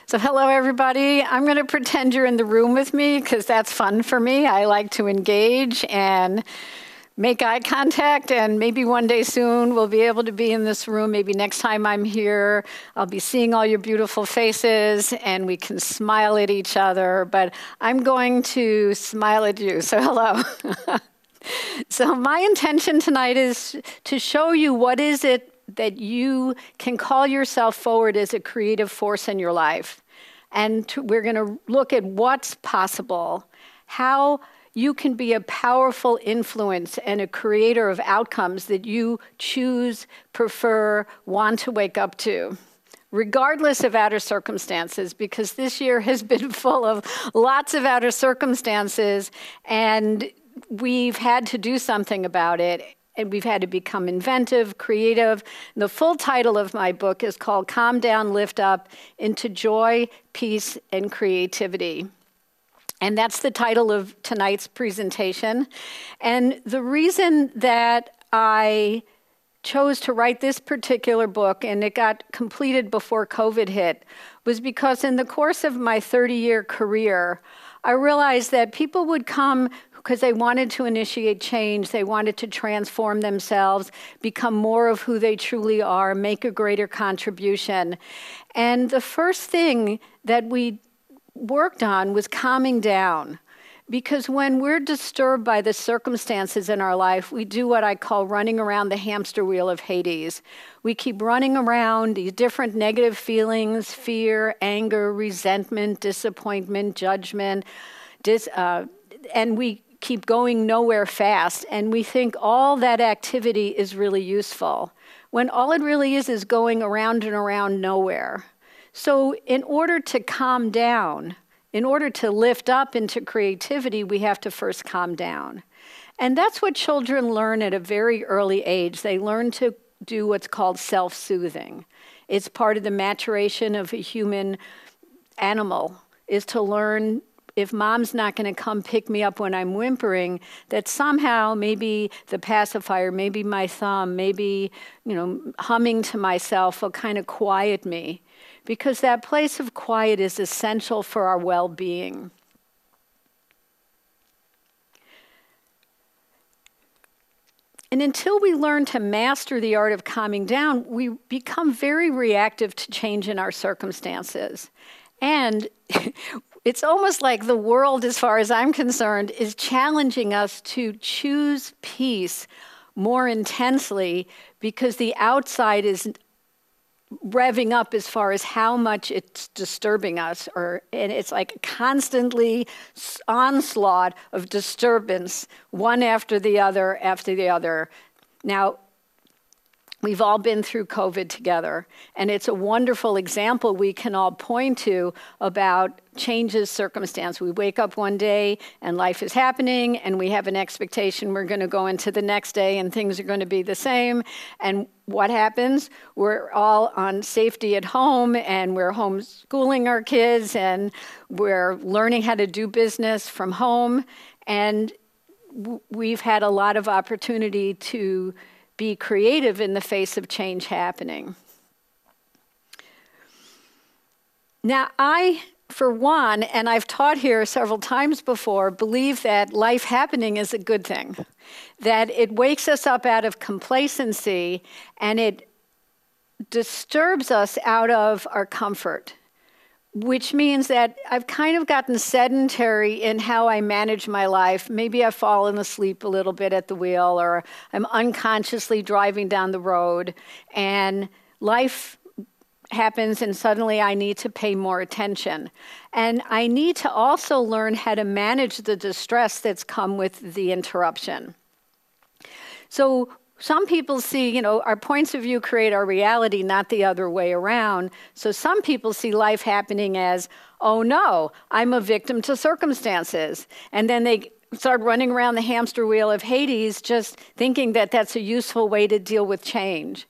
So hello, everybody. I'm going to pretend you're in the room with me because that's fun for me. I like to engage and make eye contact, and maybe one day soon we'll be able to be in this room. Maybe next time I'm here, I'll be seeing all your beautiful faces and we can smile at each other, but I'm going to smile at you, so hello. So my intention tonight is to show you what is it that you can call yourself forward as a creative force in your life. And we're going to look at what's possible, how you can be a powerful influence and a creator of outcomes that you choose, prefer, want to wake up to, regardless of outer circumstances, because this year has been full of lots of outer circumstances, and we've had to do something about it. And we've had to become inventive, creative. The full title of my book is called Calm Down, Lift Up into Joy, Peace, and Creativity. And that's the title of tonight's presentation. And the reason that I chose to write this particular book, and it got completed before COVID hit, was because in the course of my 30-year career, I realized that people would come because they wanted to initiate change, they wanted to transform themselves, become more of who they truly are, make a greater contribution. And the first thing that we worked on was calming down. Because when we're disturbed by the circumstances in our life, we do what I call running around the hamster wheel of Hades. We keep running around these different negative feelings, fear, anger, resentment, disappointment, judgment, and we keep going nowhere fast, and we think all that activity is really useful, when all it really is going around and around nowhere. So in order to calm down, in order to lift up into creativity, we have to first calm down. And that's what children learn at a very early age. They learn to do what's called self-soothing. It's part of the maturation of a human animal, is to learn, if mom's not going to come pick me up when I'm whimpering, that somehow maybe the pacifier, maybe my thumb, maybe, humming to myself will kind of quiet me, because that place of quiet is essential for our well-being. And until we learn to master the art of calming down, we become very reactive to change in our circumstances. And it's almost like the world, as far as I'm concerned, is challenging us to choose peace more intensely, because the outside is revving up as far as how much it's disturbing us, and it's like a constantly onslaught of disturbance, one after the other after the other. Now, we've all been through COVID together, and it's a wonderful example we can all point to about changes circumstance. We wake up one day and life is happening, and we have an expectation we're going to go into the next day and things are going to be the same. And what happens? We're all on safety at home, and we're homeschooling our kids, and we're learning how to do business from home. And we've had a lot of opportunity to be creative in the face of change happening. Now, I, for one, and I've taught here several times before, believe that life happening is a good thing, that it wakes us up out of complacency and it disturbs us out of our comfort, which means that I've kind of gotten sedentary in how I manage my life. Maybe I've fallen asleep a little bit at the wheel, or I'm unconsciously driving down the road, and life happens and suddenly I need to pay more attention. And I need to also learn how to manage the distress that's come with the interruption. So some people see, our points of view create our reality, not the other way around. So some people see life happening as, oh no, I'm a victim to circumstances. And then they start running around the hamster wheel of Hades, just thinking that that's a useful way to deal with change.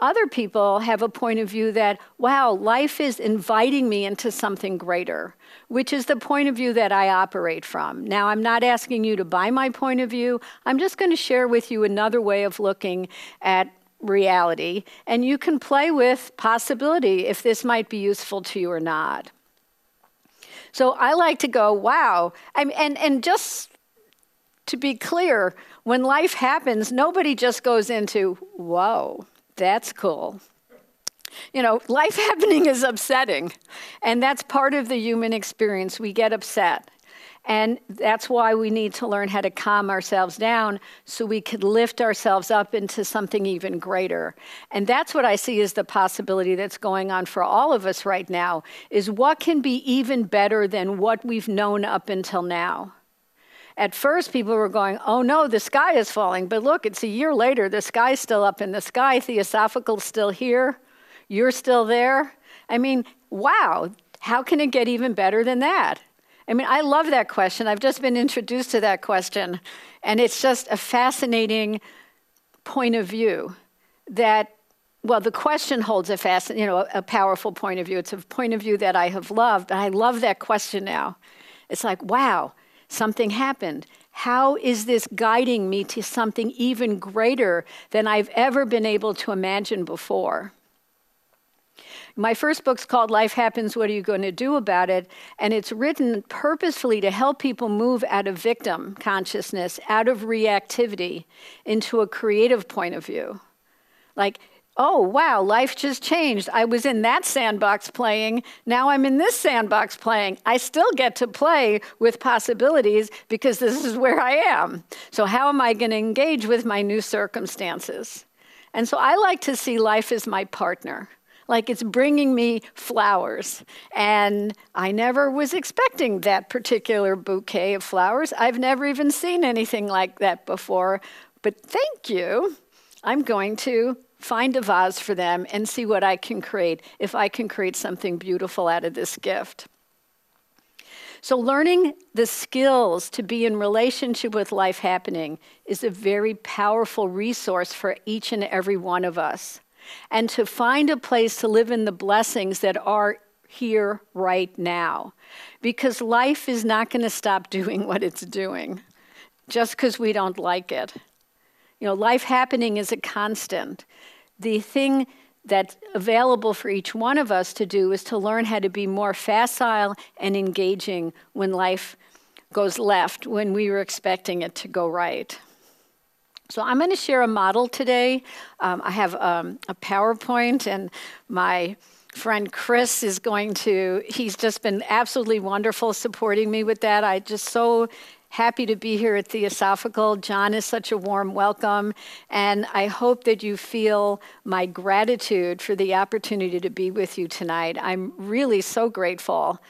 Other people have a point of view that, wow, life is inviting me into something greater, which is the point of view that I operate from. Now, I'm not asking you to buy my point of view. I'm just going to share with you another way of looking at reality, and you can play with possibility if this might be useful to you or not. So I like to go, wow. And just to be clear, when life happens, nobody just goes into, whoa, that's cool. You know, life happening is upsetting, and that's part of the human experience. We get upset, and that's why we need to learn how to calm ourselves down so we could lift ourselves up into something even greater. And that's what I see as the possibility that's going on for all of us right now, is what can be even better than what we've known up until now. At first, people were going, oh no, the sky is falling. But look, it's a year later, the sky's still up in the sky. Theosophical still here. You're still there. I mean, wow, how can it get even better than that? I mean, I love that question. I've just been introduced to that question. And it's just a fascinating point of view that, well, the question holds a powerful point of view. It's a point of view that I have loved. And I love that question now. It's like, wow. Something happened. How is this guiding me to something even greater than I've ever been able to imagine before? My first book's called Life Happens, What Are You Going to Do About It? And it's written purposefully to help people move out of victim consciousness, out of reactivity, into a creative point of view. Like, oh, wow, life just changed. I was in that sandbox playing. Now I'm in this sandbox playing. I still get to play with possibilities because this is where I am. So how am I going to engage with my new circumstances? And so I like to see life as my partner. Like it's bringing me flowers. And I never was expecting that particular bouquet of flowers. I've never even seen anything like that before. But thank you. I'm going to find a vase for them and see what I can create, if I can create something beautiful out of this gift. So learning the skills to be in relationship with life happening is a very powerful resource for each and every one of us. And to find a place to live in the blessings that are here right now. Because life is not going to stop doing what it's doing just because we don't like it. You know, life happening is a constant. The thing that's available for each one of us to do is to learn how to be more facile and engaging when life goes left, when we were expecting it to go right. So I'm going to share a model today. I have a PowerPoint, and my friend Chris is he's just been absolutely wonderful supporting me with that. I just so happy to be here at Theosophical. John is such a warm welcome, and I hope that you feel my gratitude for the opportunity to be with you tonight. I'm really so grateful.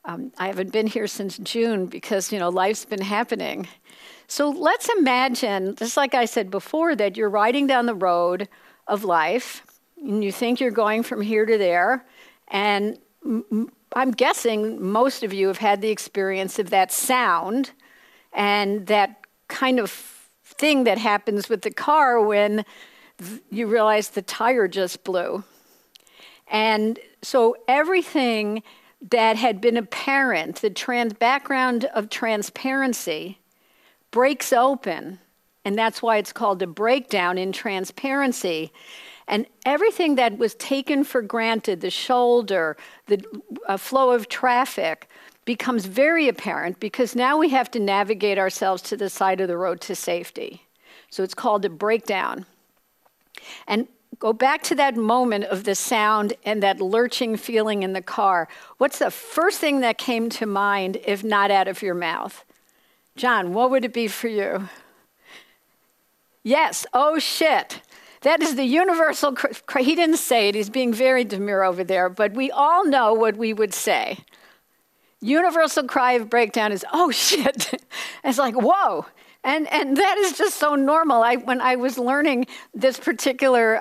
I haven't been here since June because, life's been happening. So let's imagine, just like I said before, that you're riding down the road of life, and you think you're going from here to there, and I'm guessing most of you have had the experience of that sound and that kind of thing that happens with the car when you realize the tire just blew. And so everything that had been apparent, the background of transparency, breaks open. And that's why it's called a breakdown in transparency. And everything that was taken for granted, the shoulder, the flow of traffic, becomes very apparent because now we have to navigate ourselves to the side of the road to safety. So it's called a breakdown. And go back to that moment of the sound and that lurching feeling in the car. What's the first thing that came to mind if not out of your mouth? John, what would it be for you? Yes, oh shit. That is the universal, he didn't say it, he's being very demure over there, but we all know what we would say. Universal cry of breakdown is, oh shit. It's like, whoa. And that is just so normal. When I was learning this particular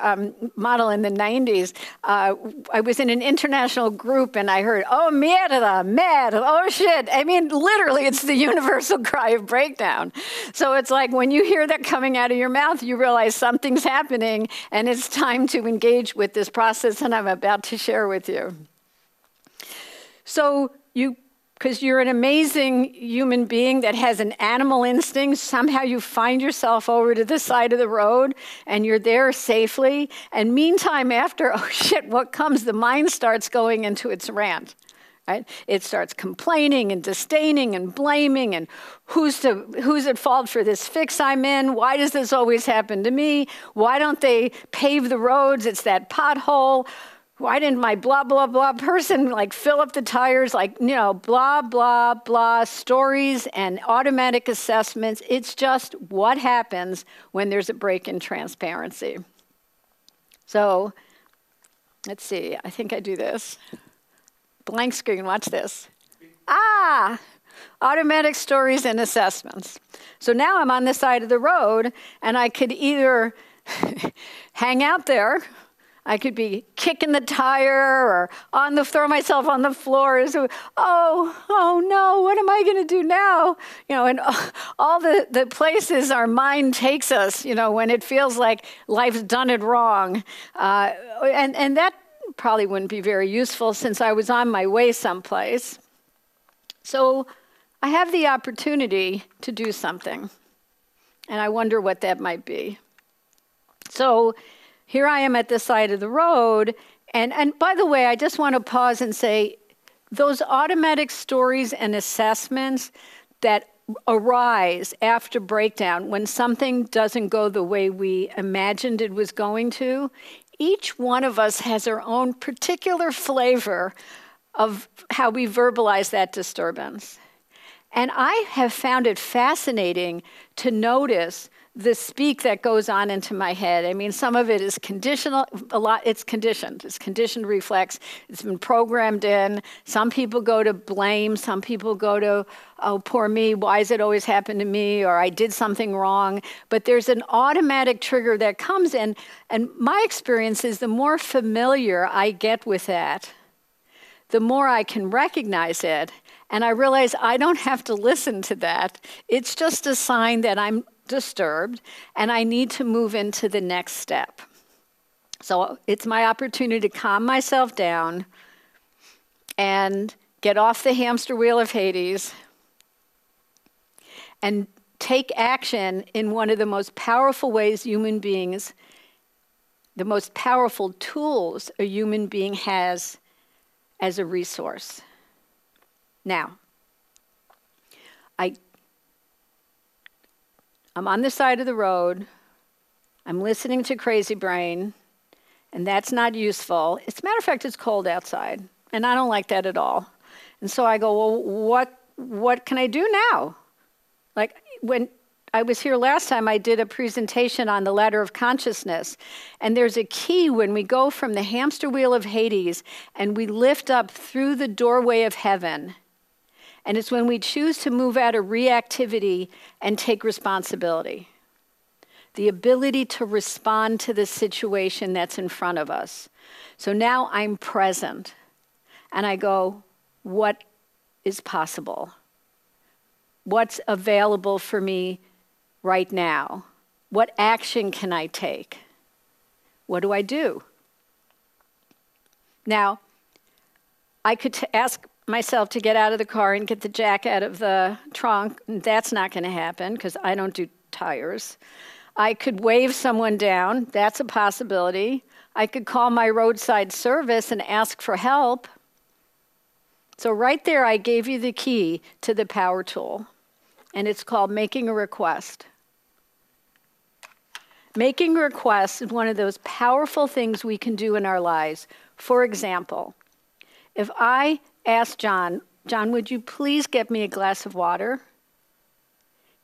model in the 90s, I was in an international group and I heard, oh, mierda, oh shit. I mean, literally, it's the universal cry of breakdown. So it's like when you hear that coming out of your mouth, you realize something's happening and it's time to engage with this process that I'm about to share with you. So because you're an amazing human being that has an animal instinct, somehow you find yourself over to the side of the road and you're there safely. And meantime, after, oh shit, what comes? The mind starts going into its rant, right? It starts complaining and disdaining and blaming and who's at fault for this fix I'm in? Why does this always happen to me? Why don't they pave the roads? It's that pothole. Why didn't my blah, blah, blah person like fill up the tires? Like, blah, blah, blah, stories and automatic assessments. It's just what happens when there's a break in transparency. So let's see, I think I do this. Blank screen, watch this. Automatic stories and assessments. So now I'm on this side of the road and I could either hang out there, I could be kicking the tire or throw myself on the floor. So, oh no, what am I going to do now? And all the places our mind takes us, when it feels like life's done it wrong. And that probably wouldn't be very useful since I was on my way someplace. So I have the opportunity to do something. And I wonder what that might be. So here I am at the side of the road. And by the way, I just want to pause and say, those automatic stories and assessments that arise after breakdown, when something doesn't go the way we imagined it was going to, each one of us has our own particular flavor of how we verbalize that disturbance. And I have found it fascinating to notice the speak that goes on into my head. I mean, some of it is conditional, it's conditioned. It's conditioned reflex. It's been programmed in. Some people go to blame. Some people go to, oh, poor me, why does it always happen to me? Or I did something wrong. But there's an automatic trigger that comes in. And my experience is the more familiar I get with that, the more I can recognize it. And I realize I don't have to listen to that. It's just a sign that I'm disturbed, and I need to move into the next step. So it's my opportunity to calm myself down and get off the hamster wheel of Hades and take action in one of the most powerful ways human beings, the most powerful tools a human being has as a resource. Now, I'm on the side of the road, I'm listening to Crazy Brain, and that's not useful. As a matter of fact, it's cold outside, and I don't like that at all. And so I go, well, what can I do now? Like when I was here last time, I did a presentation on the ladder of consciousness, and there's a key when we go from the hamster wheel of Hades and we lift up through the doorway of heaven. And it's when we choose to move out of reactivity and take responsibility. The ability to respond to the situation that's in front of us. So now I'm present. And I go, what is possible? What's available for me right now? What action can I take? What do I do? Now, I could ask myself to get out of the car and get the jack out of the trunk. That's not going to happen because I don't do tires. I could wave someone down. That's a possibility. I could call my roadside service and ask for help. So right there, I gave you the key to the power tool, and it's called making a request. Making a request is one of those powerful things we can do in our lives. For example, if I asked John, would you please get me a glass of water?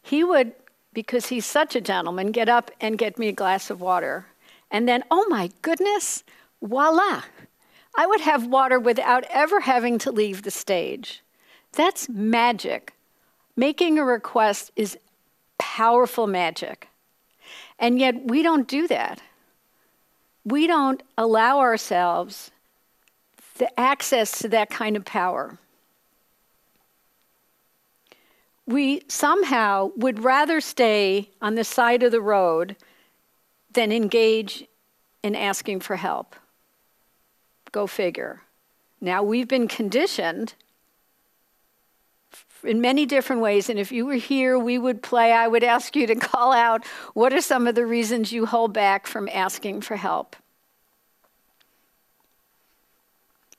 He would, because he's such a gentleman, get up and get me a glass of water. And then, oh my goodness, voila. I would have water without ever having to leave the stage. That's magic. Making a request is powerful magic. And yet we don't do that. We don't allow ourselves the access to that kind of power. We somehow would rather stay on the side of the road than engage in asking for help. Go figure. Now, we've been conditioned in many different ways, and if you were here, we would play. I would ask you to call out what are some of the reasons you hold back from asking for help.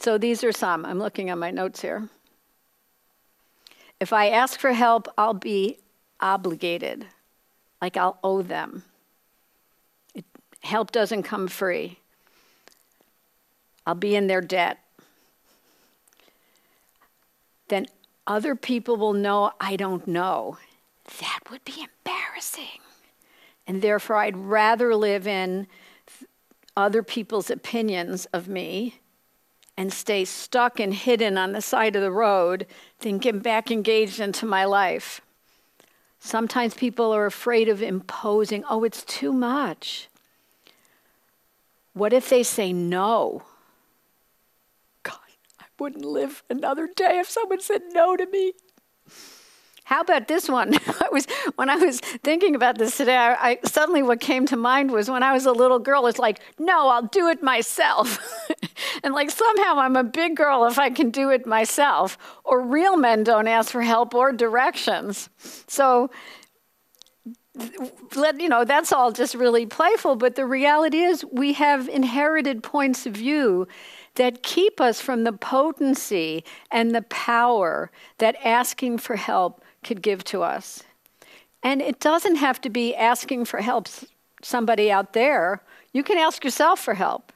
So these are some. I'm looking at my notes here. If I ask for help, I'll be obligated, like I'll owe them. Help doesn't come free. I'll be in their debt. Then other people will know I don't know. That would be embarrassing. And therefore, I'd rather live in other people's opinions of me and stay stuck and hidden on the side of the road than get back engaged into my life. Sometimes people are afraid of imposing, oh, it's too much. What if they say no? God, I wouldn't live another day if someone said no to me. How about this one? When I was thinking about this today, I suddenly what came to mind was when I was a little girl, it's like, no, I'll do it myself. And like somehow I'm a big girl if I can do it myself. Or real men don't ask for help or directions. So, that's all just really playful. But the reality is we have inherited points of view that keep us from the potency and the power that asking for help could give to us. And it doesn't have to be asking for help somebody out there. You can ask yourself for help.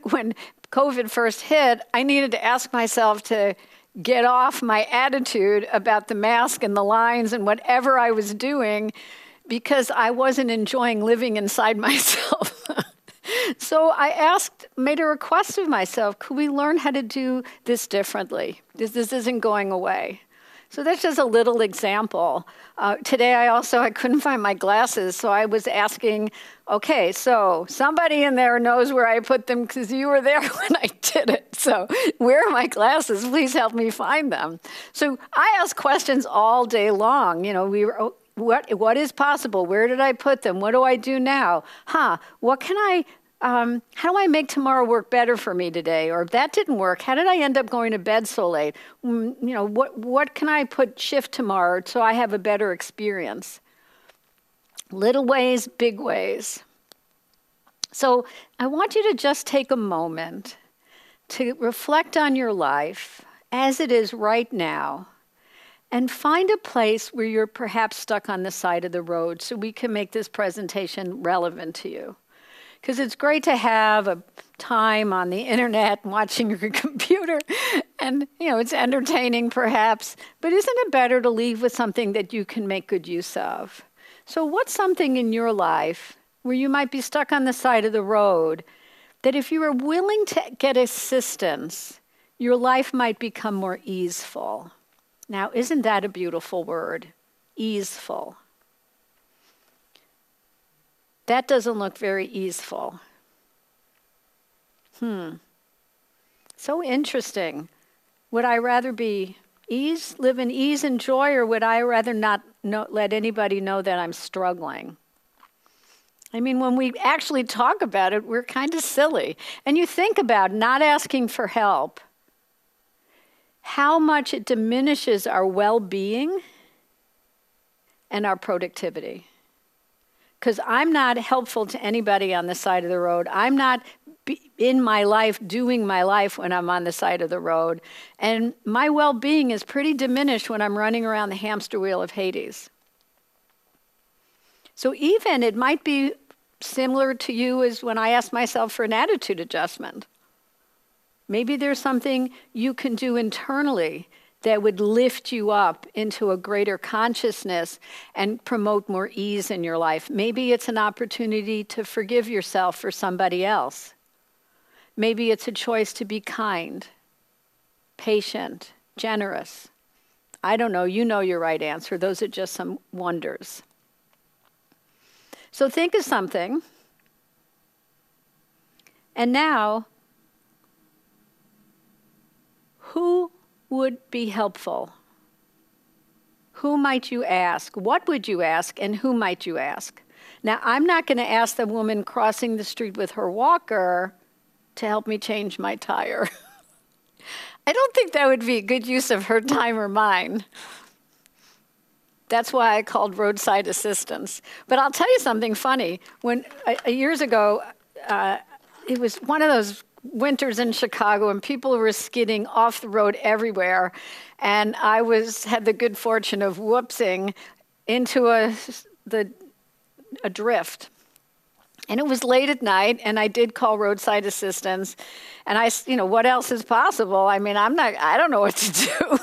When COVID first hit, I needed to ask myself to get off my attitude about the mask and the lines and whatever I was doing because I wasn't enjoying living inside myself. So I made a request of myself, could we learn how to do this differently? This isn't going away. So that's just a little example. Today I couldn't find my glasses, so I was asking, okay, so somebody in there knows where I put them because you were there when I did it. So where are my glasses? Please help me find them. So I ask questions all day long. What is possible? Where did I put them? What do I do now? What can I how do I make tomorrow work better for me today? Or if that didn't work, how did I end up going to bed so late? What can I put shift tomorrow so I have a better experience? Little ways, big ways. So I want you to just take a moment to reflect on your life as it is right now and find a place where you're perhaps stuck on the side of the road so we can make this presentation relevant to you. Because it's great to have a time on the internet watching your computer and, it's entertaining perhaps, but isn't it better to leave with something that you can make good use of? So what's something in your life where you might be stuck on the side of the road that if you were willing to get assistance, your life might become more easeful? Now, isn't that a beautiful word? Easeful. That doesn't look very easeful. So interesting. Would I rather be live in ease and joy, or would I rather not let anybody know that I'm struggling? I mean, when we actually talk about it, we're kind of silly. And you think about not asking for help, how much it diminishes our well-being and our productivity. Because I'm not helpful to anybody on the side of the road. I'm not in my life, doing my life when I'm on the side of the road. And my well-being is pretty diminished when I'm running around the hamster wheel of Hades. So even it might be similar to you as when I asked myself for an attitude adjustment. Maybe there's something you can do internally that would lift you up into a greater consciousness and promote more ease in your life. Maybe it's an opportunity to forgive yourself for somebody else. Maybe it's a choice to be kind, patient, generous. I don't know, you know your right answer. Those are just some wonders. So think of something. And now, who would be helpful? Who might you ask? What would you ask? And who might you ask? Now, I'm not going to ask the woman crossing the street with her walker to help me change my tire. I don't think that would be a good use of her time or mine. That's why I called roadside assistance. But I'll tell you something funny. When years ago, it was one of those winters in Chicago, and people were skidding off the road everywhere. And I had the good fortune of whoopsing into a drift. And it was late at night, and I did call roadside assistance. And what else is possible? I mean, I don't know what to do.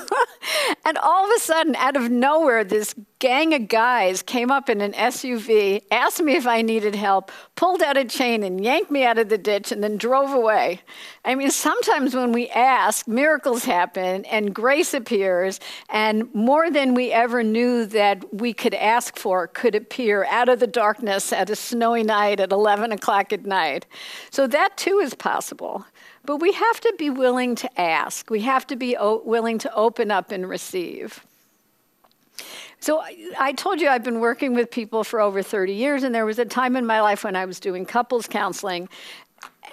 And all of a sudden, out of nowhere, this gang of guys came up in an SUV, asked me if I needed help, pulled out a chain and yanked me out of the ditch and then drove away. I mean, sometimes when we ask, miracles happen and grace appears, and more than we ever knew that we could ask for could appear out of the darkness at a snowy night at 11 o'clock at night. So that too is possible. But we have to be willing to ask. We have to be willing to open up and receive. So I told you I've been working with people for over 30 years, and there was a time in my life when I was doing couples counseling.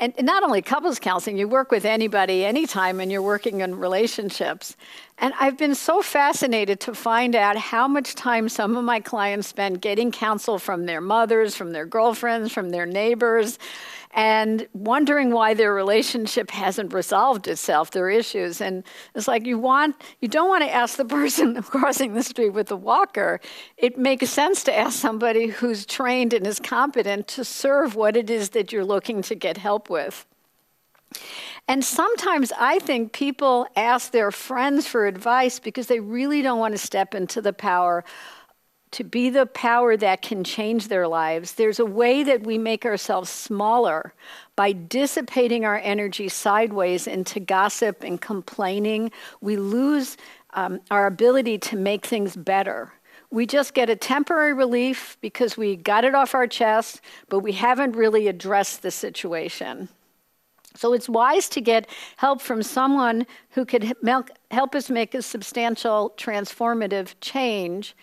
And not only couples counseling, you work with anybody, anytime, and you're working in relationships. And I've been so fascinated to find out how much time some of my clients spend getting counsel from their mothers, from their girlfriends, from their neighbors, and wondering why their relationship hasn't resolved itself, their issues. And it's like you don't want to ask the person crossing the street with the walker. It makes sense to ask somebody who's trained and is competent to serve what it is that you're looking to get help with. And sometimes I think people ask their friends for advice because they really don't want to step into the power to be the power that can change their lives. There's a way that we make ourselves smaller by dissipating our energy sideways into gossip and complaining. We lose our ability to make things better. We just get a temporary relief because we got it off our chest, but we haven't really addressed the situation. So it's wise to get help from someone who could help us make a substantial transformative change.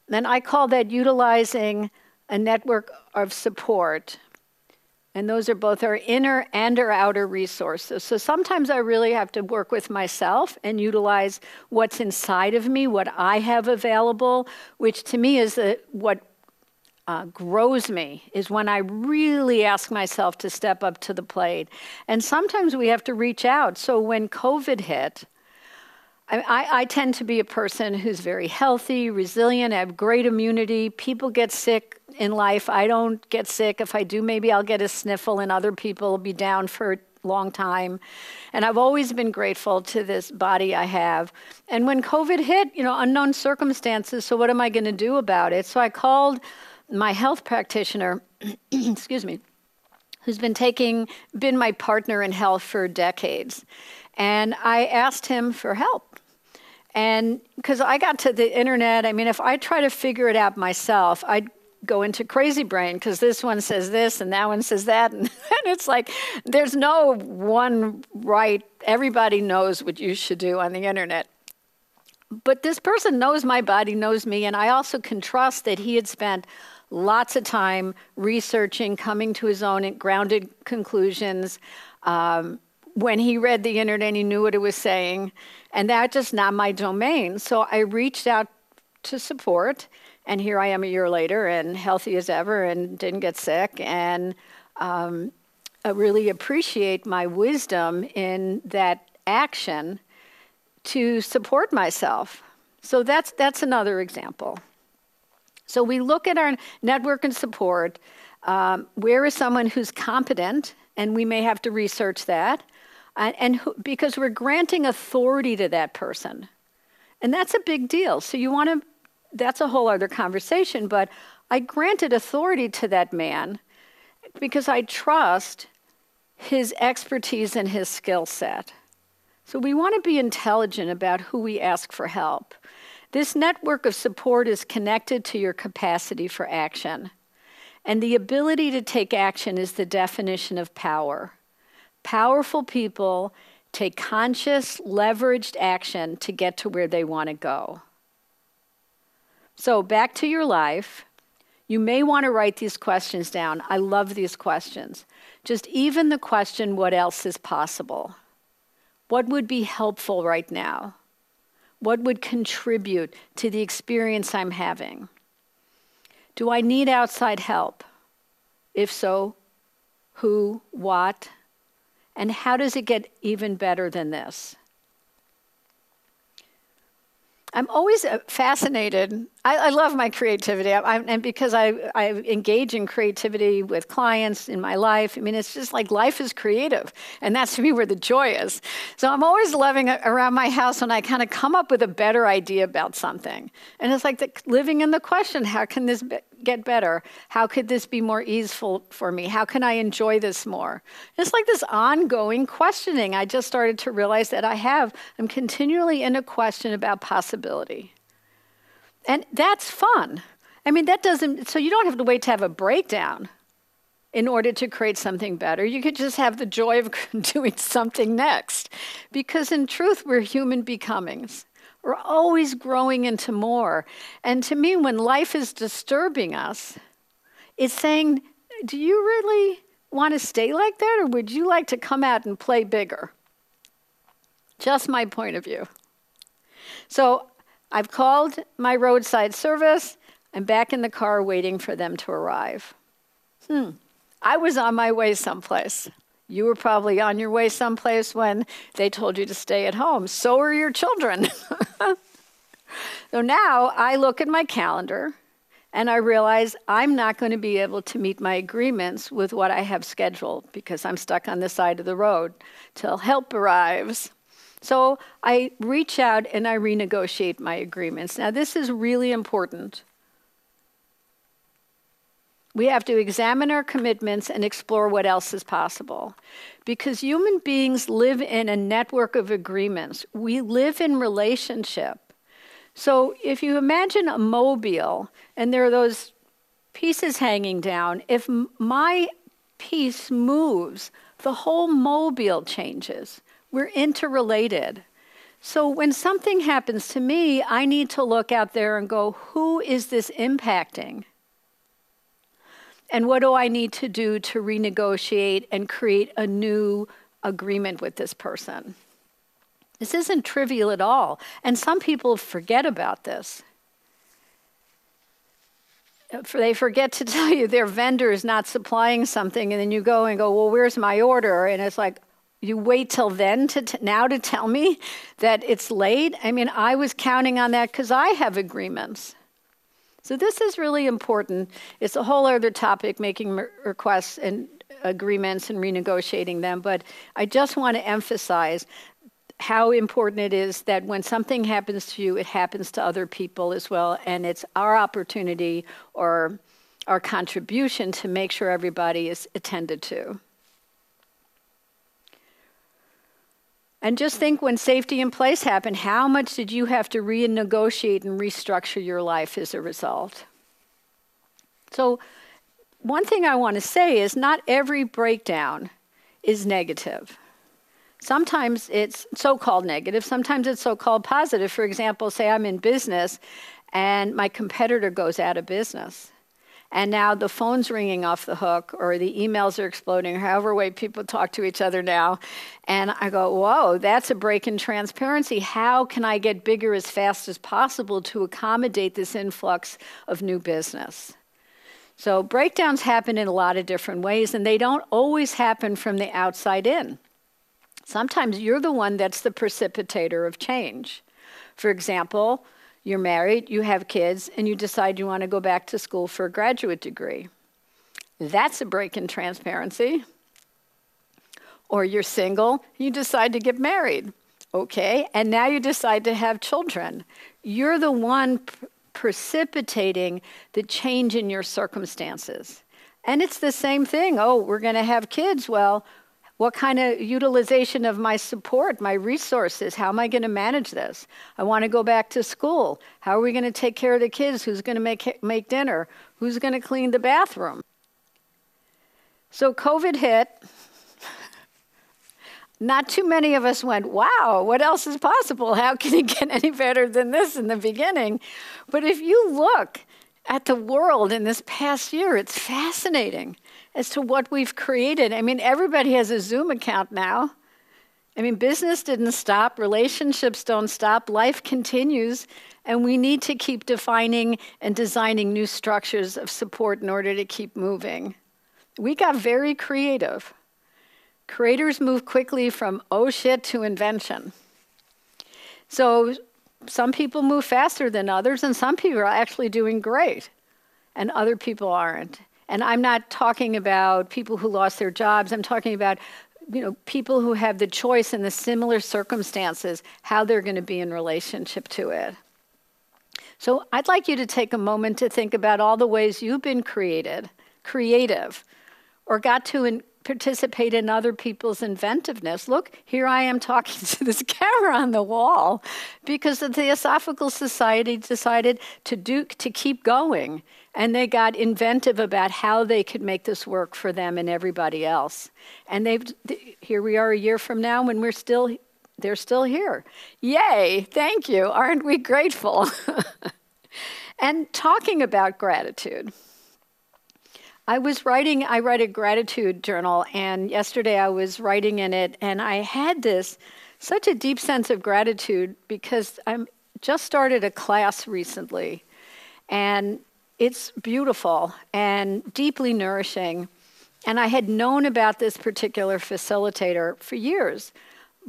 Then I call that utilizing a network of support. And those are both our inner and our outer resources. So sometimes I really have to work with myself and utilize what's inside of me, what I have available, which to me is what grows me, is when I really ask myself to step up to the plate. And sometimes we have to reach out. So when COVID hit, I tend to be a person who's very healthy, resilient, I have great immunity. People get sick in life. I don't get sick. If I do, maybe I'll get a sniffle and other people will be down for a long time. And I've always been grateful to this body I have. And when COVID hit, unknown circumstances, so what am I going to do about it? So I called my health practitioner, excuse me, who's been my partner in health for decades. And I asked him for help. And because I got to the internet, if I try to figure it out myself, I'd go into crazy brain because this one says this and that one says that. And it's like, there's no one right. Everybody knows what you should do on the internet. But this person knows my body, knows me, and I also can trust that he had spent lots of time researching, coming to his own grounded conclusions. When he read the internet, he knew what it was saying, and that's just not my domain. So I reached out to support, and here I am a year later, and healthy as ever, and didn't get sick, and I really appreciate my wisdom in that action to support myself. So that's another example. So we look at our network and support. Where is someone who's competent, and we may have to research that. Because we're granting authority to that person. And that's a big deal. So that's a whole other conversation, but I granted authority to that man because I trust his expertise and his skill set. So we want to be intelligent about who we ask for help. This network of support is connected to your capacity for action. And the ability to take action is the definition of power. Powerful people take conscious, leveraged action to get to where they want to go. So back to your life. You may want to write these questions down. I love these questions. Just even the question, what else is possible? What would be helpful right now? What would contribute to the experience I'm having? Do I need outside help? If so, who, what? And how does it get even better than this? I'm always fascinated. I love my creativity. And because I engage in creativity with clients in my life, I mean, it's just like life is creative. And that's to me where the joy is. So I'm always loving around my house when I kind of come up with a better idea about something. And it's like living in the question, how can this get better? How could this be more easeful for me? How can I enjoy this more? It's like this ongoing questioning. I just started to realize that I'm continually in a question about possibility. And that's fun. I mean, so you don't have to wait to have a breakdown in order to create something better. You could just have the joy of doing something next. Because in truth, we're human becomings. We're always growing into more. And to me, when life is disturbing us, it's saying, do you really want to stay like that, or would you like to come out and play bigger? Just my point of view. So I've called my roadside service. I'm back in the car waiting for them to arrive. I was on my way someplace. You were probably on your way someplace when they told you to stay at home. So are your children. So now I look at my calendar and I realize I'm not going to be able to meet my agreements with what I have scheduled because I'm stuck on the side of the road till help arrives. So I reach out and I renegotiate my agreements. Now this is really important. We have to examine our commitments and explore what else is possible. Because human beings live in a network of agreements. We live in relationship. So if you imagine a mobile and there are those pieces hanging down, if my piece moves, the whole mobile changes. We're interrelated. So when something happens to me, I need to look out there and go, who is this impacting? And what do I need to do to renegotiate and create a new agreement with this person? This isn't trivial at all. And some people forget about this. They forget to tell you their vendor is not supplying something, and then you go, well, where's my order? And it's like, you wait till then now to tell me that it's late? I mean, I was counting on that because I have agreements. So this is really important. It's a whole other topic, making requests and agreements and renegotiating them. But I just want to emphasize how important it is that when something happens to you, it happens to other people as well. And it's our opportunity or our contribution to make sure everybody is attended to. And just think when safety in place happened, how much did you have to renegotiate and restructure your life as a result? So one thing I want to say is not every breakdown is negative. Sometimes it's so-called negative, sometimes it's so-called positive. For example, say I'm in business and my competitor goes out of business. And now the phone's ringing off the hook or the emails are exploding, or however way people talk to each other now. And I go, whoa, that's a break in transparency. How can I get bigger as fast as possible to accommodate this influx of new business? So breakdowns happen in a lot of different ways, and they don't always happen from the outside in. Sometimes you're the one that's the precipitator of change. For example, you're married, you have kids, and you decide you want to go back to school for a graduate degree. That's a break in transparency. Or you're single, you decide to get married. Okay, and now you decide to have children. You're the one precipitating the change in your circumstances. And it's the same thing. Oh, we're going to have kids. Well, what kind of utilization of my support, my resources? How am I going to manage this? I want to go back to school. How are we going to take care of the kids? Who's going to make dinner? Who's going to clean the bathroom? So COVID hit. Not too many of us went, wow, what else is possible? How can it get any better than this in the beginning? But if you look at the world in this past year, it's fascinating as to what we've created. I mean, everybody has a Zoom account now. I mean, business didn't stop, relationships don't stop, life continues, and we need to keep defining and designing new structures of support in order to keep moving. We got very creative. Creators move quickly from oh shit to invention. So some people move faster than others, and some people are actually doing great, and other people aren't. And I'm not talking about people who lost their jobs. I'm talking about people who have the choice in the similar circumstances, how they're going to be in relationship to it. So I'd like you to take a moment to think about all the ways you've been creative, or got to participate in other people's inventiveness. Look, here I am talking to this camera on the wall because the Theosophical Society decided to keep going, and they got inventive about how they could make this work for them and everybody else. And here we are a year from now when they're still here. Yay, thank you. Aren't we grateful? And talking about gratitude. I write a gratitude journal, and yesterday I was writing in it, and I had such a deep sense of gratitude because I just started a class recently, and it's beautiful and deeply nourishing. And I had known about this particular facilitator for years,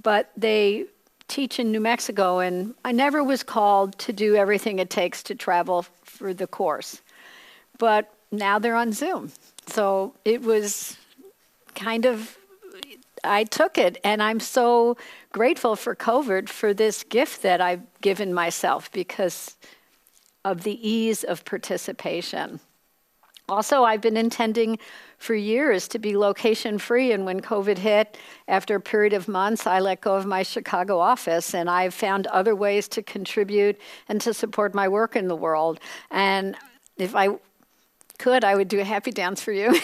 but they teach in New Mexico, and I never was called to do everything it takes to travel for the course. But now they're on Zoom. So it was I took it, and I'm so grateful for COVID, for this gift that I've given myself because of the ease of participation. Also, I've been intending for years to be location free, and when COVID hit, after a period of months, I let go of my Chicago office, and I've found other ways to contribute and to support my work in the world. And if I could, I would do a happy dance for you.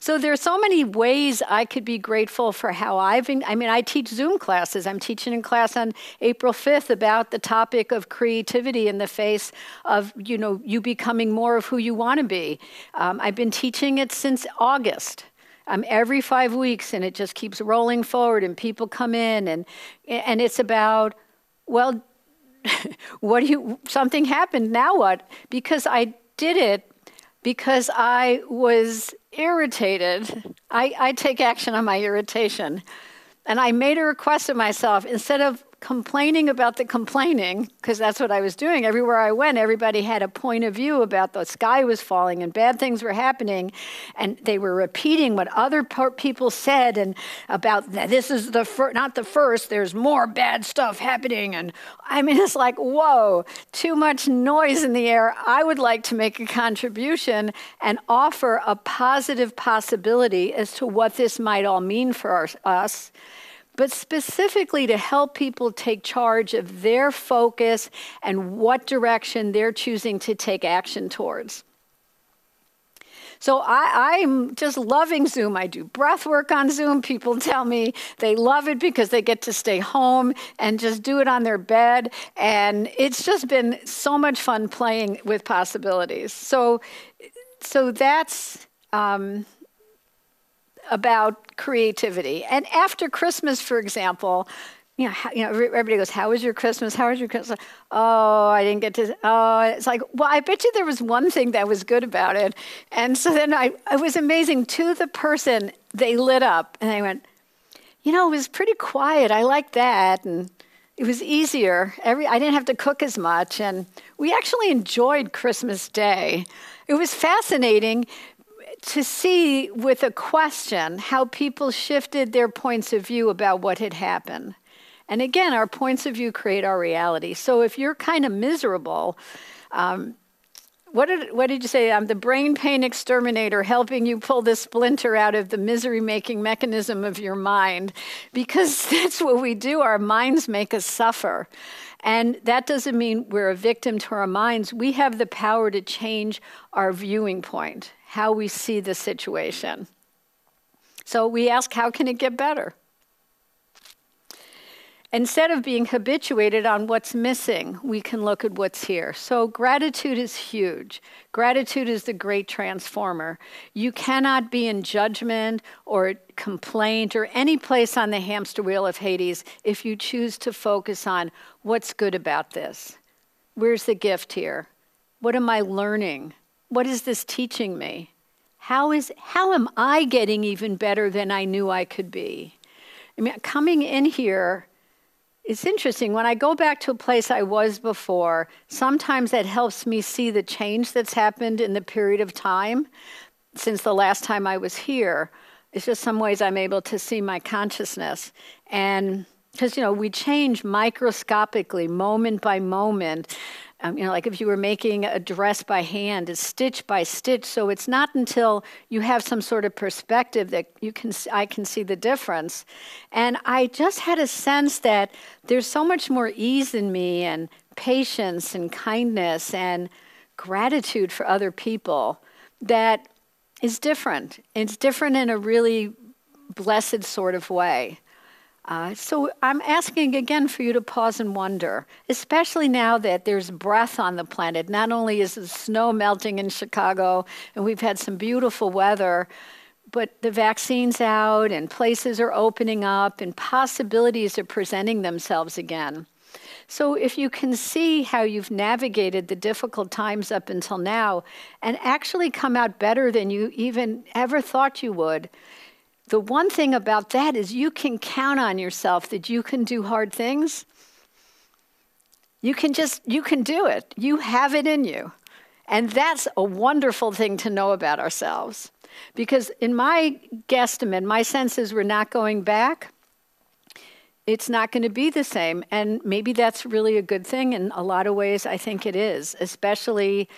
So there are so many ways I could be grateful for how I teach Zoom classes. I'm teaching a class on April 5th about the topic of creativity in the face of, you becoming more of who you want to be. I've been teaching it since August. Every 5 weeks, and it just keeps rolling forward, and people come in, and it's about, well, something happened, now what? Because I did it because I was irritated. I take action on my irritation. And I made a request of myself, instead of complaining about the complaining, because that's what I was doing. Everywhere I went, everybody had a point of view about the sky was falling and bad things were happening. And they were repeating what other people said, and about this is not the first, there's more bad stuff happening. And it's like, whoa, too much noise in the air. I would like to make a contribution and offer a positive possibility as to what this might all mean for us, but specifically to help people take charge of their focus and what direction they're choosing to take action towards. So I'm just loving Zoom. I do breath work on Zoom. People tell me they love it because they get to stay home and just do it on their bed. And it's just been so much fun playing with possibilities. So that's about creativity. And after Christmas, for example, everybody goes, how was your Christmas? How was your Christmas? Oh, I didn't get to, it's like, well, I bet you there was one thing that was good about it. And so then it was amazing. To the person, they lit up and they went, it was pretty quiet. I like that. And it was easier. I didn't have to cook as much. And we actually enjoyed Christmas Day. It was fascinating to see with a question how people shifted their points of view about what had happened. And again, our points of view create our reality. So if you're kind of miserable, what did you say? I'm the brain pain exterminator, helping you pull the splinter out of the misery-making mechanism of your mind. Because that's what we do. Our minds make us suffer. And that doesn't mean we're a victim to our minds. We have the power to change our viewing point, how we see the situation. So we ask, how can it get better? Instead of being habituated on what's missing, we can look at what's here. So gratitude is huge. Gratitude is the great transformer. You cannot be in judgment or complaint or any place on the hamster wheel of Hades if you choose to focus on what's good about this. Where's the gift here? What am I learning? What is this teaching me? How am I getting even better than I knew I could be? I mean, coming in here, it's interesting. When I go back to a place I was before, sometimes that helps me see the change that's happened in the period of time since the last time I was here. It's just some ways I'm able to see my consciousness. And because, we change microscopically, moment by moment. Like if you were making a dress by hand, it's stitch by stitch. So it's not until you have some sort of perspective that I can see the difference. And I just had a sense that there's so much more ease in me, and patience and kindness and gratitude for other people that is different. It's different in a really blessed sort of way. So I'm asking again for you to pause and wonder, especially now that there's breath on the planet. Not only is the snow melting in Chicago and we've had some beautiful weather, but the vaccine's out and places are opening up and possibilities are presenting themselves again. So if you can see how you've navigated the difficult times up until now and actually come out better than you even ever thought you would, the one thing about that is you can count on yourself that you can do hard things. You can do it. You have it in you. And that's a wonderful thing to know about ourselves. Because in my guesstimate, my sense is we're not going back. It's not going to be the same. And maybe that's really a good thing. In a lot of ways, I think it is, especially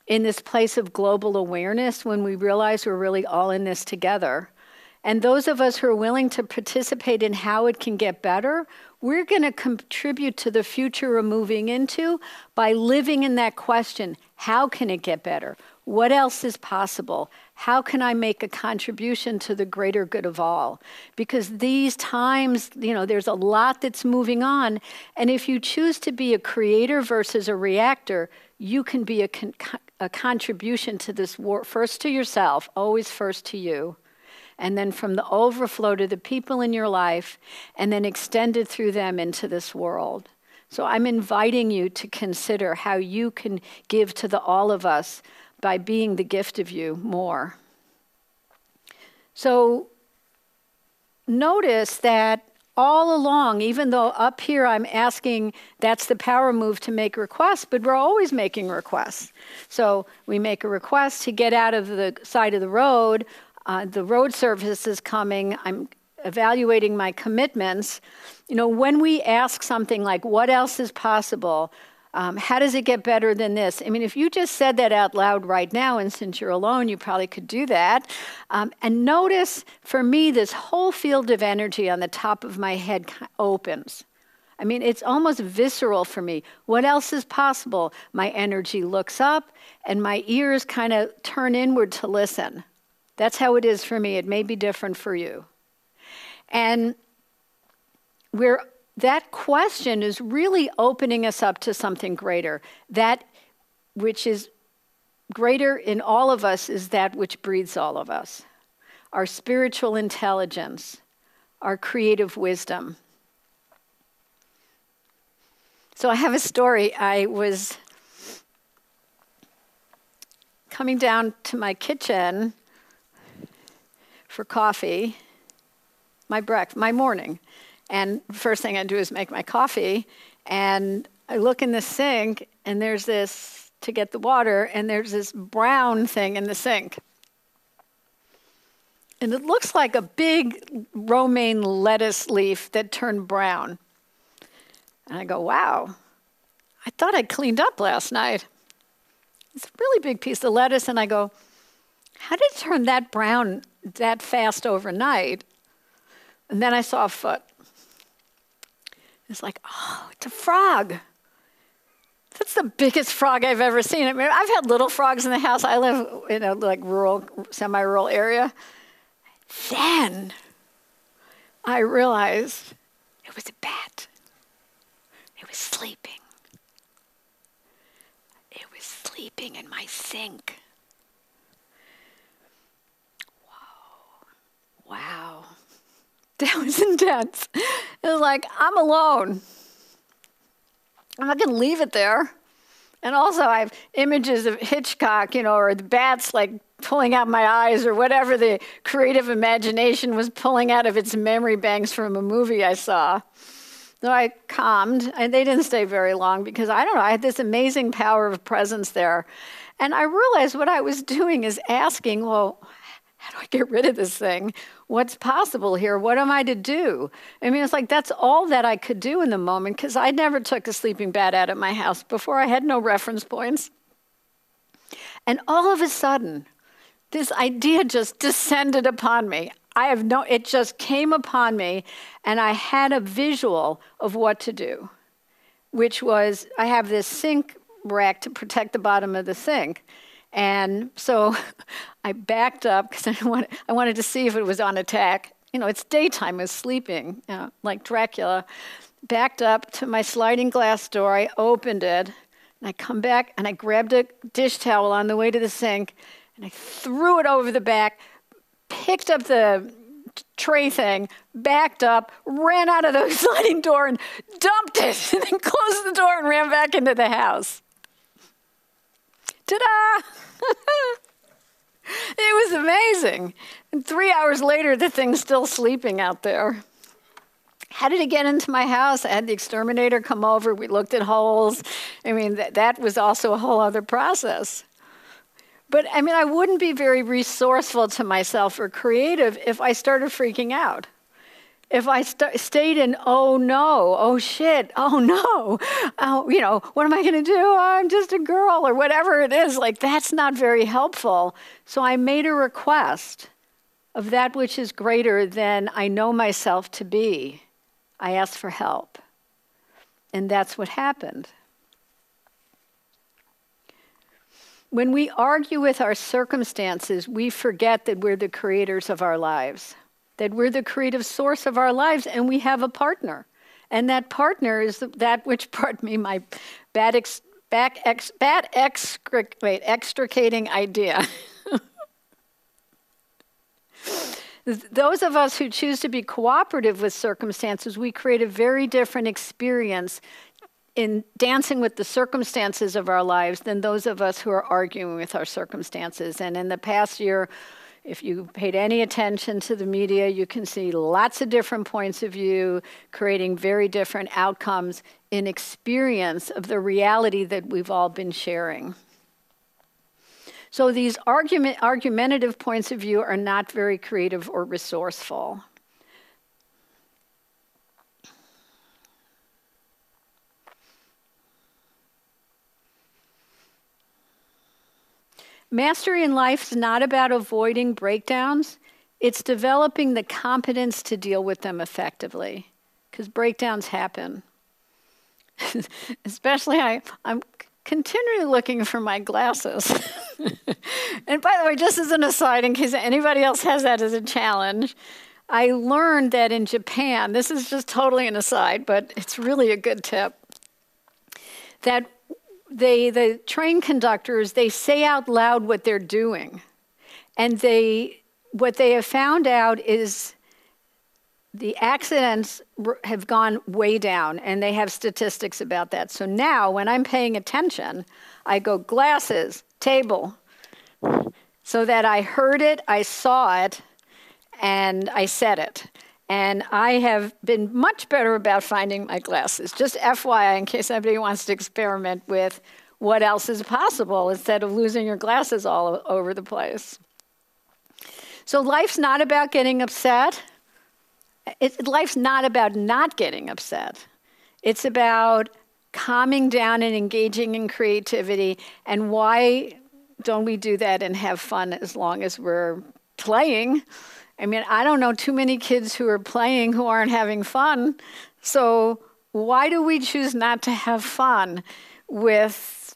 in this place of global awareness when we realize we're really all in this together. And those of us who are willing to participate in how it can get better, we're going to contribute to the future we're moving into by living in that question, how can it get better? What else is possible? How can I make a contribution to the greater good of all? Because these times, there's a lot that's moving on. And if you choose to be a creator versus a reactor, you can be a contribution to this war, first to yourself, always first to you. And then from the overflow to the people in your life, and then extended through them into this world. So I'm inviting you to consider how you can give to all of us by being the gift of you more. So notice that all along, even though up here I'm asking, that's the power move to make requests, but we're always making requests. So we make a request to get out of the side of the road service is coming, I'm evaluating my commitments. When we ask something like, what else is possible? How does it get better than this? I mean, if you just said that out loud right now, and since you're alone, you probably could do that. And notice, for me, this whole field of energy on the top of my head opens. I mean, it's almost visceral for me. What else is possible? My energy looks up, and my ears kind of turn inward to listen. That's how it is for me. It may be different for you. And that question is really opening us up to something greater. That which is greater in all of us is that which breathes all of us. Our spiritual intelligence, our creative wisdom. So I have a story. I was coming down to my kitchen for coffee, my morning. And the first thing I do is make my coffee. And I look in the sink, and there's this, to get the water, and there's this brown thing in the sink. And it looks like a big romaine lettuce leaf that turned brown. And I go, wow, I thought I cleaned up last night. It's a really big piece of lettuce. And I go, how did it turn that brown that fast overnight? And then I saw a foot. It's like, oh, it's a frog. That's the biggest frog I've ever seen. I mean, I've had little frogs in the house. I live in a rural, semi-rural area. Then I realized it was a bat. It was sleeping. It was sleeping in my sink. Wow. That was intense. It was like, I'm alone. I'm not going to leave it there. And also I have images of Hitchcock, or the bats like pulling out my eyes or whatever the creative imagination was pulling out of its memory banks from a movie I saw. So I calmed, and they didn't stay very long because I don't know, I had this amazing power of presence there. And I realized what I was doing is asking, well, how do I get rid of this thing? What's possible here? What am I to do? I mean, it's like that's all that I could do in the moment because I never took a sleeping bat out of my house before. I had no reference points. And all of a sudden, this idea just descended upon me. It just came upon me, and I had a visual of what to do, which was I have this sink rack to protect the bottom of the sink. And so I backed up because I wanted to see if it was on attack. It's daytime, I was sleeping, like Dracula. Backed up to my sliding glass door, I opened it, and I come back and I grabbed a dish towel on the way to the sink, and I threw it over the back, picked up the tray thing, backed up, ran out of the sliding door and dumped it, and then closed the door and ran back into the house. Ta-da! It was amazing. And 3 hours later, the thing's still sleeping out there. How did it get into my house? I had the exterminator come over. We looked at holes. I mean, that was also a whole other process. But I mean, I wouldn't be very resourceful to myself or creative if I started freaking out. If I stayed in, oh no, oh shit, oh no, what am I going to do? Oh, I'm just a girl or whatever it is. Like, that's not very helpful. So I made a request of that which is greater than I know myself to be. I asked for help. And that's what happened. When we argue with our circumstances, we forget that we're the creators of our lives, that we're the creative source of our lives, and we have a partner. And that partner is that which, pardon me, my extricating idea. Those of us who choose to be cooperative with circumstances, we create a very different experience in dancing with the circumstances of our lives than those of us who are arguing with our circumstances. And in the past year, if you paid any attention to the media, you can see lots of different points of view, creating very different outcomes in experience of the reality that we've all been sharing. So these argumentative points of view are not very creative or resourceful. Mastery in life is not about avoiding breakdowns. It's developing the competence to deal with them effectively, because breakdowns happen. Especially, I'm continually looking for my glasses. And by the way, just as an aside, in case anybody else has that as a challenge, I learned that in Japan, this is just totally an aside, but it's really a good tip, that the train conductors, they say out loud what they're doing. And what they have found out is the accidents have gone way down, and they have statistics about that. So now, when I'm paying attention, I go glasses, table, so that I heard it, I saw it, and I said it. And I have been much better about finding my glasses. Just FYI, in case anybody wants to experiment with what else is possible instead of losing your glasses all over the place. So life's not about getting upset. Life's not about not getting upset. It's about calming down and engaging in creativity. And why don't we do that and have fun as long as we're playing? I mean, I don't know too many kids who are playing who aren't having fun. So why do we choose not to have fun with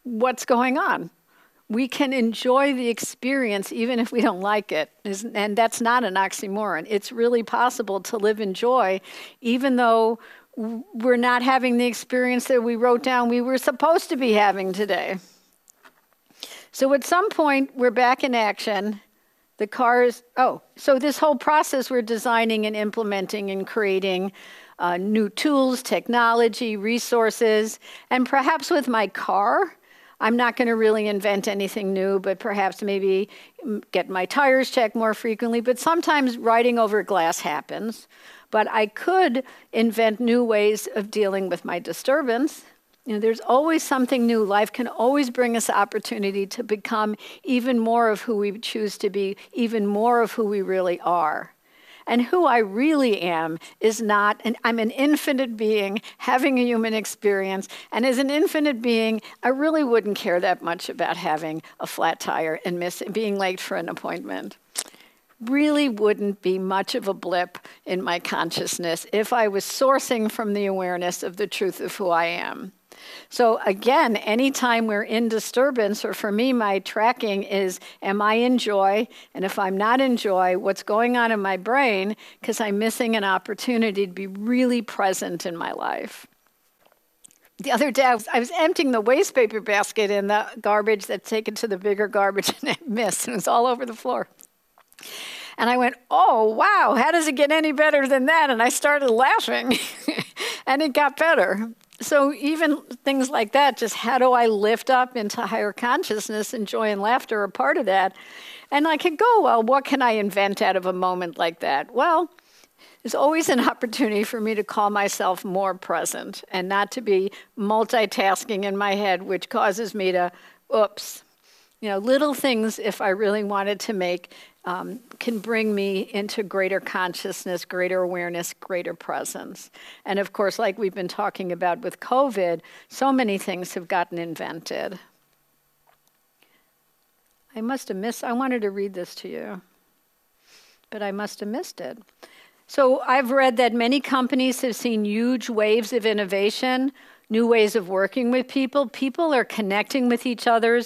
what's going on? We can enjoy the experience even if we don't like it. And that's not an oxymoron. It's really possible to live in joy even though we're not having the experience that we wrote down we were supposed to be having today. So at some point, we're back in action. So this whole process we're designing and implementing and creating new tools, technology, resources, and perhaps with my car, I'm not going to really invent anything new, but perhaps maybe get my tires checked more frequently. But sometimes riding over glass happens. But I could invent new ways of dealing with my disturbance. There's always something new. Life can always bring us opportunity to become even more of who we choose to be, even more of who we really are. And who I really am is not, and I'm an infinite being having a human experience. And as an infinite being, I really wouldn't care that much about having a flat tire and being late for an appointment. Really wouldn't be much of a blip in my consciousness if I was sourcing from the awareness of the truth of who I am. So again, anytime we're in disturbance, or for me, my tracking is, am I in joy? And if I'm not in joy, what's going on in my brain? Because I'm missing an opportunity to be really present in my life. The other day, I was emptying the waste paper basket in the garbage that's taken to the bigger garbage, and I missed, and it was all over the floor. And I went, oh, wow, how does it get any better than that? And I started laughing, and it got better. So even things like that, just how do I lift up into higher consciousness, and joy and laughter are part of that. And I could go, well, what can I invent out of a moment like that? Well, there's always an opportunity for me to call myself more present and not to be multitasking in my head, which causes me to, oops. Little things, if I really wanted to make, can bring me into greater consciousness, greater awareness, greater presence. And of course, like we've been talking about with COVID, so many things have gotten invented. I wanted to read this to you, but I must have missed it. So I've read that many companies have seen huge waves of innovation, new ways of working with people. People are connecting with each other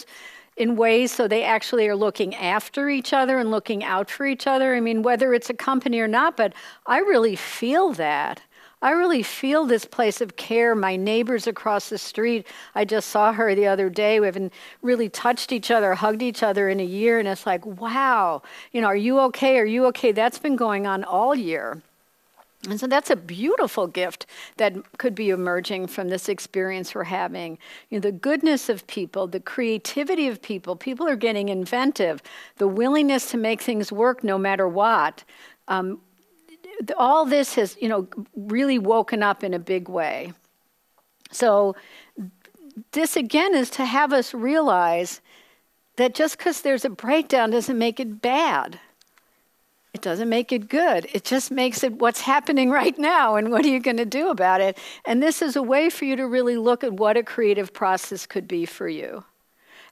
in ways so they actually are looking after each other and looking out for each other. I mean, whether it's a company or not, but I really feel that. I really feel this place of care. My neighbors across the street, I just saw her the other day. We haven't really touched each other, hugged each other in a year. And it's like, wow, are you okay? Are you okay? That's been going on all year. And so that's a beautiful gift that could be emerging from this experience we're having. The goodness of people, the creativity of people. People are getting inventive. The willingness to make things work no matter what. All this has, really woken up in a big way. So this, again, is to have us realize that just because there's a breakdown doesn't make it bad. It doesn't make it good. It just makes it what's happening right now, and what are you going to do about it? And this is a way for you to really look at what a creative process could be for you.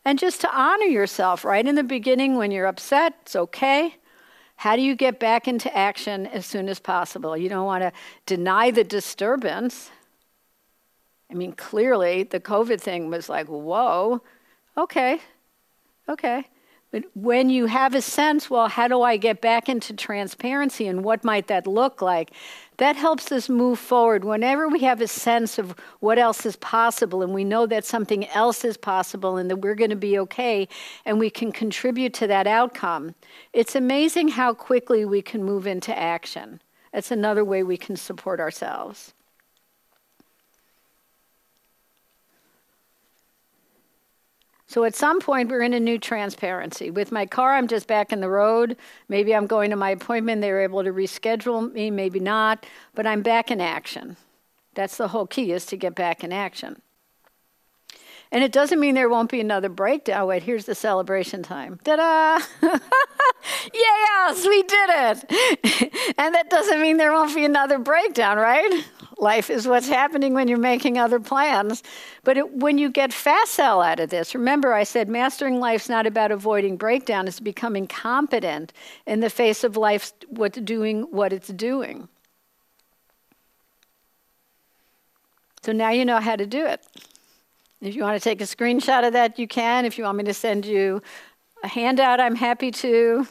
And just to honor yourself right in the beginning when you're upset, it's okay. How do you get back into action as soon as possible? You don't want to deny the disturbance. I mean, clearly the COVID thing was like, whoa, okay. But when you have a sense, well, how do I get back into transparency and what might that look like? That helps us move forward. Whenever we have a sense of what else is possible and we know that something else is possible and that we're going to be okay and we can contribute to that outcome, it's amazing how quickly we can move into action. It's another way we can support ourselves. So at some point, we're in a new transparency. With my car, I'm just back in the road. Maybe I'm going to my appointment. They were able to reschedule me, maybe not. But I'm back in action. That's the whole key, is to get back in action. And it doesn't mean there won't be another breakdown. Wait, here's the celebration time. Ta-da! Yes, we did it! And that doesn't mean there won't be another breakdown, right? Life is what's happening when you're making other plans. But when you get facile out of this, remember I said mastering life's not about avoiding breakdown, it's becoming competent in the face of life doing what it's doing. So now you know how to do it. If you want to take a screenshot of that, you can. If you want me to send you a handout, I'm happy to.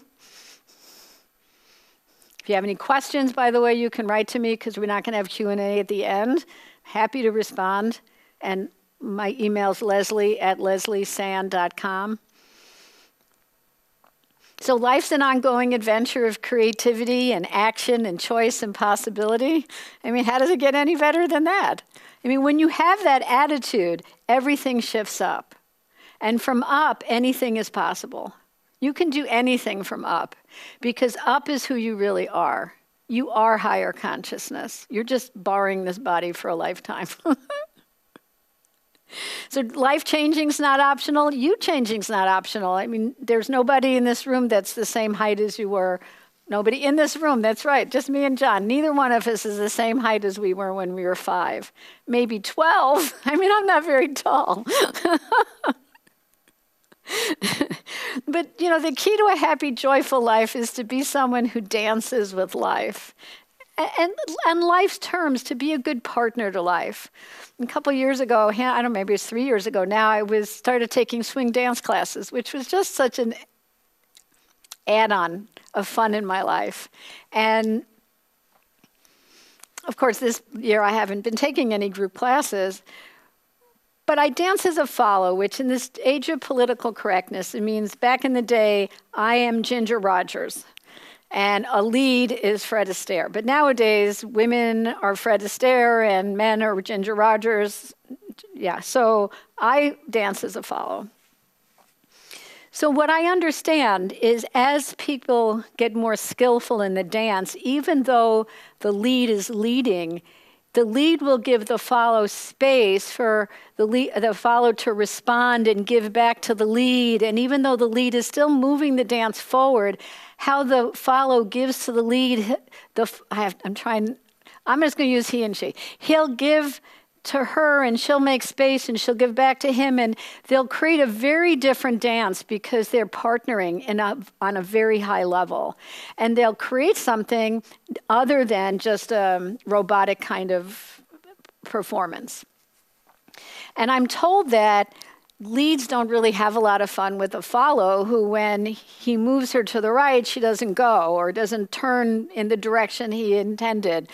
If you have any questions, by the way, you can write to me because we're not going to have Q&A at the end. Happy to respond. And my email's leslie@lesliesann.com. So life's an ongoing adventure of creativity and action and choice and possibility. I mean, how does it get any better than that? I mean, when you have that attitude, everything shifts up. And from up, anything is possible. You can do anything from up, because up is who you really are. You are higher consciousness. You're just borrowing this body for a lifetime. So life changing's not optional. You changing's not optional. I mean, there's nobody in this room that's the same height as you were. Nobody in this room, that's right, just me and John. Neither one of us is the same height as we were when we were 5. Maybe 12. I mean, I'm not very tall. But, you know, the key to a happy, joyful life is to be someone who dances with life. And life's terms, to be a good partner to life. A couple years ago, I don't know, maybe it's 3 years ago now, I started taking swing dance classes, which was just such an add-on of fun in my life. And of course, this year I haven't been taking any group classes, but I dance as a follow, which in this age of political correctness, it means back in the day, I am Ginger Rogers. And a lead is Fred Astaire. But nowadays, women are Fred Astaire and men are Ginger Rogers. Yeah, so I dance as a follow. So what I understand is as people get more skillful in the dance, even though the lead is leading, the lead will give the follow space for the follow to respond and give back to the lead. And even though the lead is still moving the dance forward, how the follow gives to the lead, I'm just going to use he and she. He'll give to her and she'll make space and she'll give back to him, and they'll create a very different dance because they're partnering on a very high level. And they'll create something other than just a robotic kind of performance. And I'm told that leads don't really have a lot of fun with a follow who, when he moves her to the right, she doesn't go or doesn't turn in the direction he intended.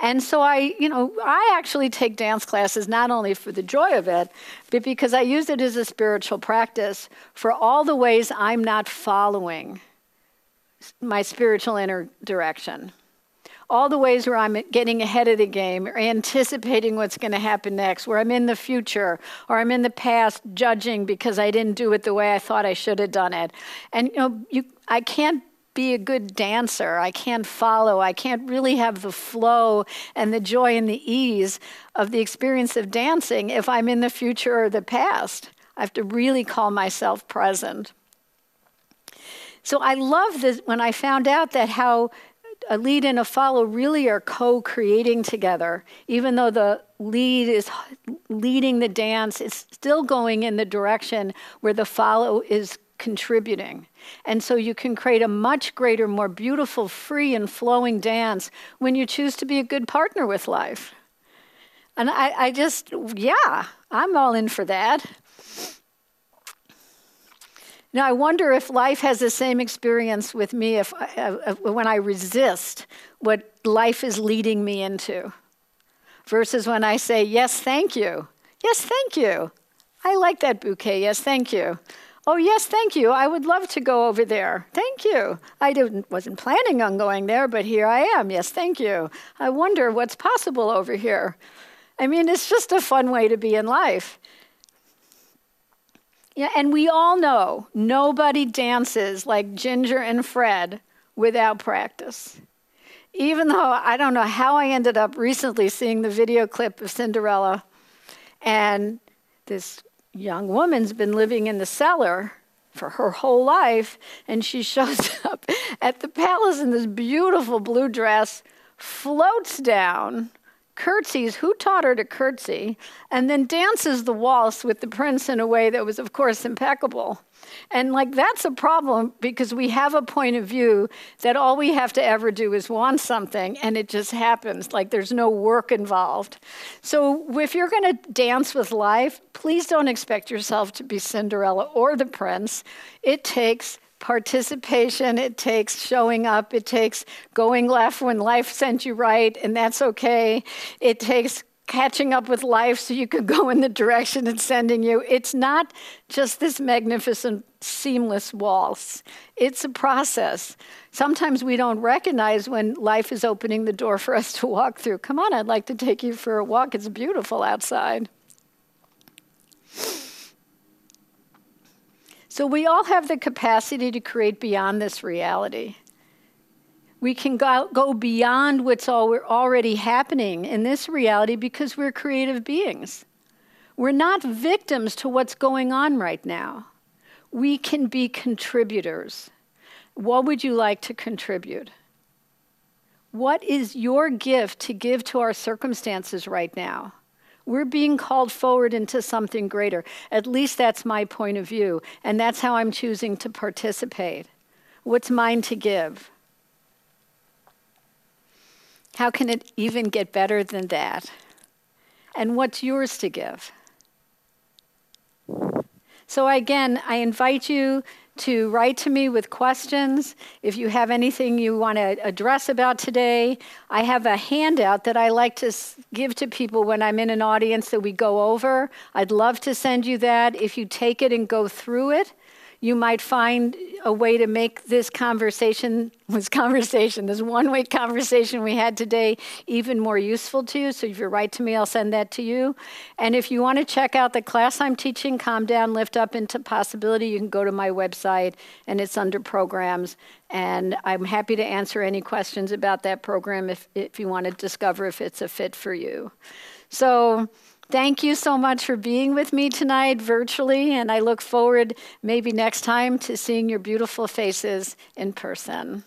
And so I actually take dance classes not only for the joy of it, but because I use it as a spiritual practice for all the ways I'm not following my spiritual inner direction. All the ways where I'm getting ahead of the game or anticipating what's going to happen next, where I'm in the future or I'm in the past judging because I didn't do it the way I thought I should have done it. And I can't be a good dancer. I can't follow. I can't really have the flow and the joy and the ease of the experience of dancing if I'm in the future or the past. I have to really call myself present. So I love this when I found out that how a lead and a follow really are co-creating together. Even though the lead is leading the dance, it's still going in the direction where the follow is contributing. And so you can create a much greater, more beautiful, free and flowing dance when you choose to be a good partner with life. And I'm all in for that. Now, I wonder if life has the same experience with me when I resist what life is leading me into, versus when I say, yes, thank you. Yes, thank you. I like that bouquet. Yes, thank you. Oh, yes, thank you. I would love to go over there. Thank you. I wasn't planning on going there, but here I am. Yes, thank you. I wonder what's possible over here. I mean, it's just a fun way to be in life. Yeah, and we all know nobody dances like Ginger and Fred without practice. Even though I don't know how I ended up recently seeing the video clip of Cinderella, and this young woman's been living in the cellar for her whole life, and she shows up at the palace in this beautiful blue dress, floats down, curtsies, who taught her to curtsy, and then dances the waltz with the prince in a way that was, of course, impeccable. And that's a problem because we have a point of view that all we have to ever do is want something and it just happens, like there's no work involved. So if you're going to dance with life, please don't expect yourself to be Cinderella or the prince. It takes participation, it takes showing up, it takes going left when life sent you right, and that's okay. It takes catching up with life so you could go in the direction it's sending you. It's not just this magnificent, seamless waltz. It's a process. Sometimes we don't recognize when life is opening the door for us to walk through. Come on, I'd like to take you for a walk. It's beautiful outside. So we all have the capacity to create beyond this reality. We can go beyond what's already happening in this reality because we're creative beings. We're not victims to what's going on right now. We can be contributors. What would you like to contribute? What is your gift to give to our circumstances right now? We're being called forward into something greater. At least that's my point of view, and that's how I'm choosing to participate. What's mine to give? How can it even get better than that? And what's yours to give? So again, I invite you to write to me with questions. If you have anything you want to address about today, I have a handout that I like to give to people when I'm in an audience that we go over. I'd love to send you that. If you take it and go through it, you might find a way to make this this one-way conversation we had today even more useful to you. So if you write to me, I'll send that to you. And if you want to check out the class I'm teaching, Calm Down, Lift Up into Possibility, you can go to my website, and it's under programs. And I'm happy to answer any questions about that program if you want to discover if it's a fit for you. So thank you so much for being with me tonight virtually, and I look forward maybe next time to seeing your beautiful faces in person.